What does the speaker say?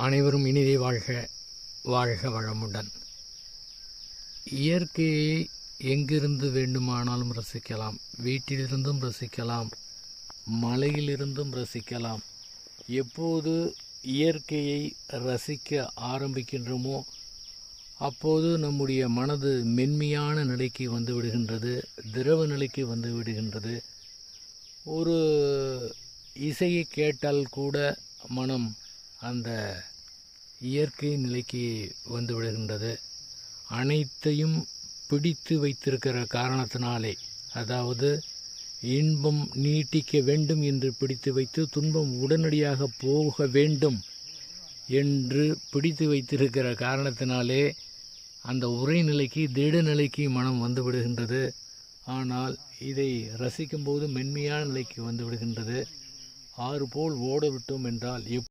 அனைவரும் இனிதே வாழ்க, வாழ்க வளமுடன். இயற்கையை எங்கிருந்து வேண்டுமானாலும் ரசிக்கலாம். வீட்டிலிருந்தும் ரசிக்கலாம், மலையிலிருந்தும் ரசிக்கலாம். எப்போது இயற்கையை ரசிக்க ஆரம்பிக்கின்றோமோ அப்போது நம்முடைய மனது மென்மையான நிலைக்கு வந்து விடுகின்றது, திரவ நிலைக்கு வந்து விடுகின்றது. ஒரு இசையை கேட்டால் கூட மனம் அந்த இயற்கை நிலைக்கு வந்து விடுகின்றது. அனைத்தையும் பிடித்து வைத்திருக்கிற காரணத்தினாலே, அதாவது இன்பம் நீட்டிக்க வேண்டும் என்று பிடித்து வைத்து துன்பம் உடனடியாக போக வேண்டும் என்று பிடித்து வைத்திருக்கிற காரணத்தினாலே அந்த உரைநிலைக்கு திடநிலைக்கு மனம் வந்து விடுகின்றது. ஆனால் இதை ரசிக்கும்போது மென்மையான நிலைக்கு வந்து விடுகின்றது. ஆறு போல் ஓட விட்டோம் என்றால்